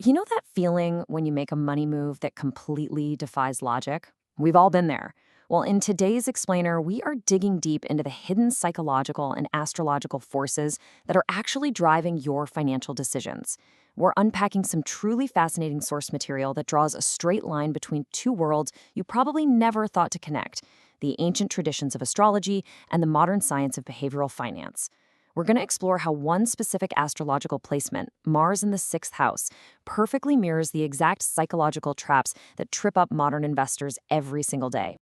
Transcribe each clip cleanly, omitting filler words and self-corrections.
You know that feeling when you make a money move that completely defies logic? We've all been there. Well, in today's explainer, we are digging deep into the hidden psychological and astrological forces that are actually driving your financial decisions. We're unpacking some truly fascinating source material that draws a straight line between two worlds you probably never thought to connect: the ancient traditions of astrology and the modern science of behavioral finance. We're going to explore how one specific astrological placement, Mars in the sixth house, perfectly mirrors the exact psychological traps that trip up modern investors every single day.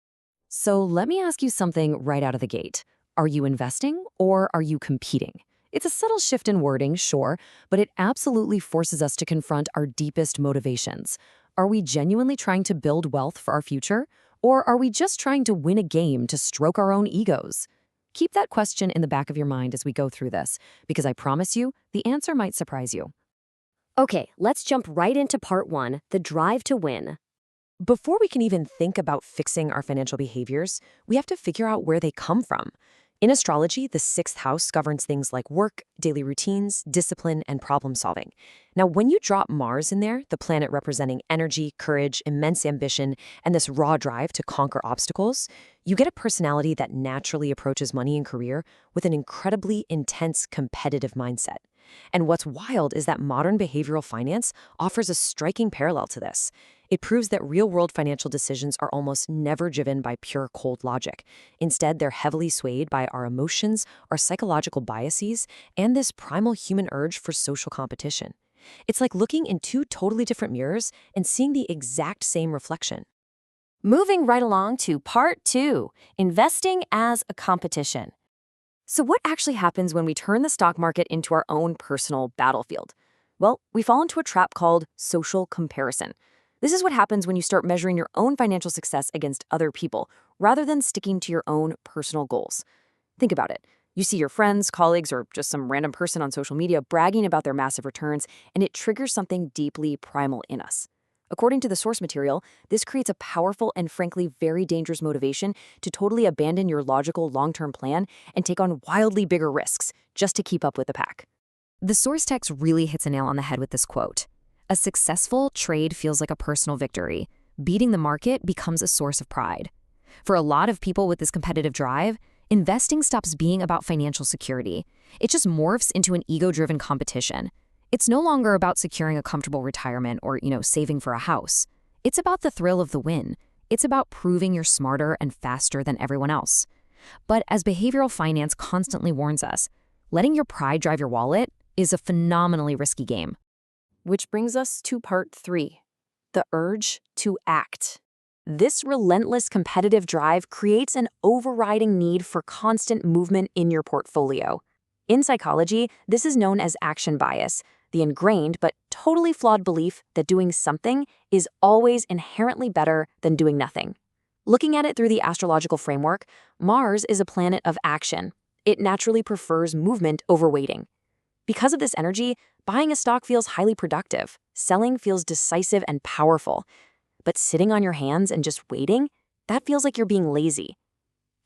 So let me ask you something right out of the gate. Are you investing or are you competing? It's a subtle shift in wording, sure, but it absolutely forces us to confront our deepest motivations. Are we genuinely trying to build wealth for our future? Or are we just trying to win a game to stroke our own egos? Keep that question in the back of your mind as we go through this, because I promise you, the answer might surprise you. Okay, let's jump right into part one, the drive to win. Before we can even think about fixing our financial behaviors, we have to figure out where they come from. In astrology, the sixth house governs things like work, daily routines, discipline, and problem solving. Now, when you drop Mars in there, the planet representing energy, courage, immense ambition, and this raw drive to conquer obstacles, you get a personality that naturally approaches money and career with an incredibly intense competitive mindset. And what's wild is that modern behavioral finance offers a striking parallel to this. It proves that real-world financial decisions are almost never driven by pure cold logic. Instead, they're heavily swayed by our emotions, our psychological biases, and this primal human urge for social competition. It's like looking in two totally different mirrors and seeing the exact same reflection. Moving right along to part two, investing as a competition. So what actually happens when we turn the stock market into our own personal battlefield? Well, we fall into a trap called social comparison. This is what happens when you start measuring your own financial success against other people, rather than sticking to your own personal goals. Think about it. You see your friends, colleagues, or just some random person on social media bragging about their massive returns, and it triggers something deeply primal in us. According to the source material, this creates a powerful and frankly very dangerous motivation to totally abandon your logical long-term plan and take on wildly bigger risks just to keep up with the pack. The source text really hits a nail on the head with this quote. A successful trade feels like a personal victory. Beating the market becomes a source of pride. For a lot of people with this competitive drive, investing stops being about financial security. It just morphs into an ego-driven competition. It's no longer about securing a comfortable retirement or, saving for a house. It's about the thrill of the win. It's about proving you're smarter and faster than everyone else. But as behavioral finance constantly warns us, letting your pride drive your wallet is a phenomenally risky game. Which brings us to part three, the urge to act. This relentless competitive drive creates an overriding need for constant movement in your portfolio. In psychology, this is known as action bias, the ingrained but totally flawed belief that doing something is always inherently better than doing nothing. Looking at it through the astrological framework, Mars is a planet of action. It naturally prefers movement over waiting. Because of this energy, buying a stock feels highly productive, selling feels decisive and powerful. But sitting on your hands and just waiting, that feels like you're being lazy.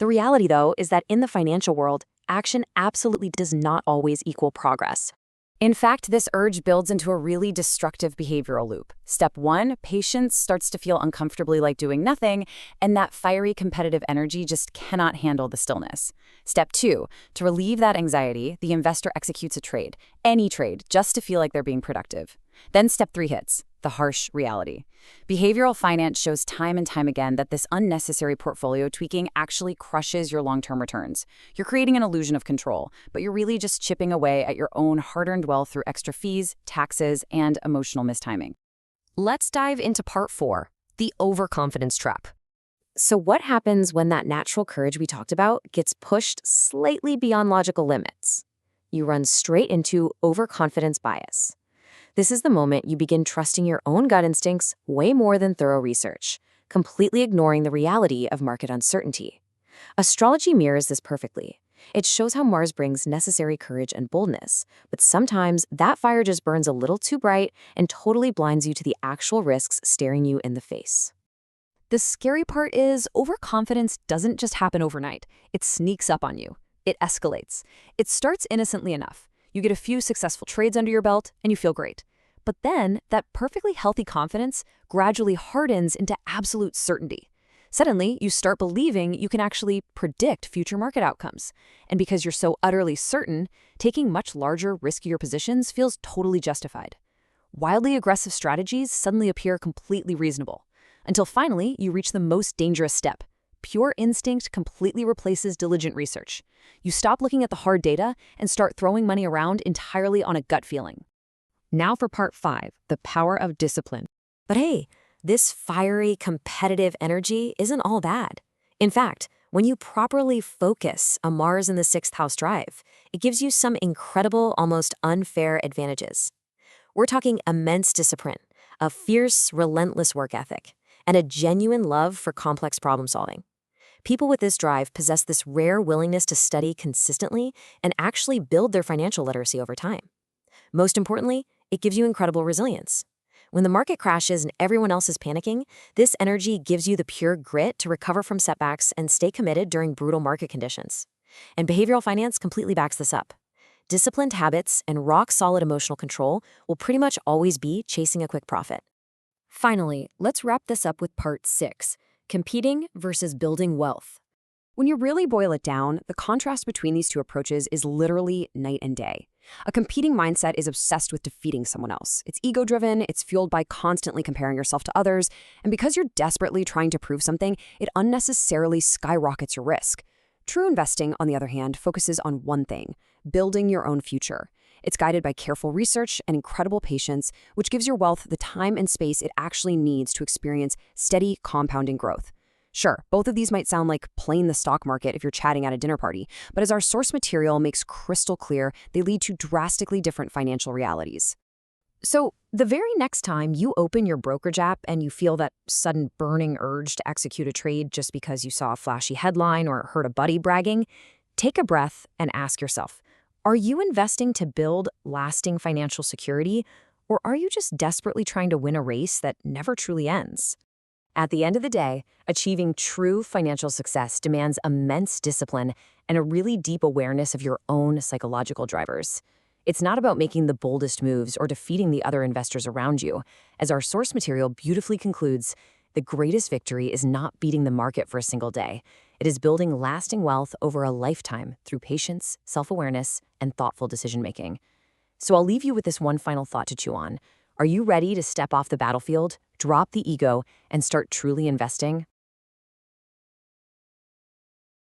The reality, though, is that in the financial world, action absolutely does not always equal progress. In fact, this urge builds into a really destructive behavioral loop. Step one, patience starts to feel uncomfortably like doing nothing, and that fiery competitive energy just cannot handle the stillness. Step two, to relieve that anxiety, the investor executes a trade, any trade, just to feel like they're being productive. Then step three hits, the harsh reality. Behavioral finance shows time and time again that this unnecessary portfolio tweaking actually crushes your long-term returns. You're creating an illusion of control, but you're really just chipping away at your own hard-earned wealth through extra fees, taxes, and emotional mistiming. Let's dive into part four, the overconfidence trap. So what happens when that natural courage we talked about gets pushed slightly beyond logical limits? You run straight into overconfidence bias. This is the moment you begin trusting your own gut instincts way more than thorough research, completely ignoring the reality of market uncertainty. Astrology mirrors this perfectly. It shows how Mars brings necessary courage and boldness, but sometimes that fire just burns a little too bright and totally blinds you to the actual risks staring you in the face. The scary part is overconfidence doesn't just happen overnight. It sneaks up on you. It escalates. It starts innocently enough. You get a few successful trades under your belt, and you feel great. But then, that perfectly healthy confidence gradually hardens into absolute certainty. Suddenly, you start believing you can actually predict future market outcomes. And because you're so utterly certain, taking much larger, riskier positions feels totally justified. Wildly aggressive strategies suddenly appear completely reasonable, until finally you reach the most dangerous step. Pure instinct completely replaces diligent research. You stop looking at the hard data and start throwing money around entirely on a gut feeling. Now for part 5, the power of discipline. But hey, this fiery, competitive energy isn't all bad. In fact, when you properly focus a Mars in the 6th house drive, it gives you some incredible, almost unfair advantages. We're talking immense discipline, a fierce, relentless work ethic, and a genuine love for complex problem solving. People with this drive possess this rare willingness to study consistently and actually build their financial literacy over time. Most importantly, it gives you incredible resilience. When the market crashes and everyone else is panicking, this energy gives you the pure grit to recover from setbacks and stay committed during brutal market conditions. And behavioral finance completely backs this up. Disciplined habits and rock-solid emotional control will pretty much always be chasing a quick profit. Finally, let's wrap this up with part 6, competing versus building wealth. When you really boil it down, the contrast between these two approaches is literally night and day. A competing mindset is obsessed with defeating someone else. It's ego-driven, it's fueled by constantly comparing yourself to others, and because you're desperately trying to prove something, it unnecessarily skyrockets your risk. True investing, on the other hand, focuses on one thing: building your own future. It's guided by careful research and incredible patience, which gives your wealth the time and space it actually needs to experience steady, compounding growth. Sure, both of these might sound like playing the stock market if you're chatting at a dinner party, but as our source material makes crystal clear, they lead to drastically different financial realities. So, the very next time you open your brokerage app and you feel that sudden burning urge to execute a trade just because you saw a flashy headline or heard a buddy bragging, take a breath and ask yourself, are you investing to build lasting financial security, or are you just desperately trying to win a race that never truly ends? At the end of the day, achieving true financial success demands immense discipline and a really deep awareness of your own psychological drivers. It's not about making the boldest moves or defeating the other investors around you. As our source material beautifully concludes, the greatest victory is not beating the market for a single day. It is building lasting wealth over a lifetime through patience, self-awareness, and thoughtful decision-making. So I'll leave you with this one final thought to chew on. Are you ready to step off the battlefield, drop the ego, and start truly investing?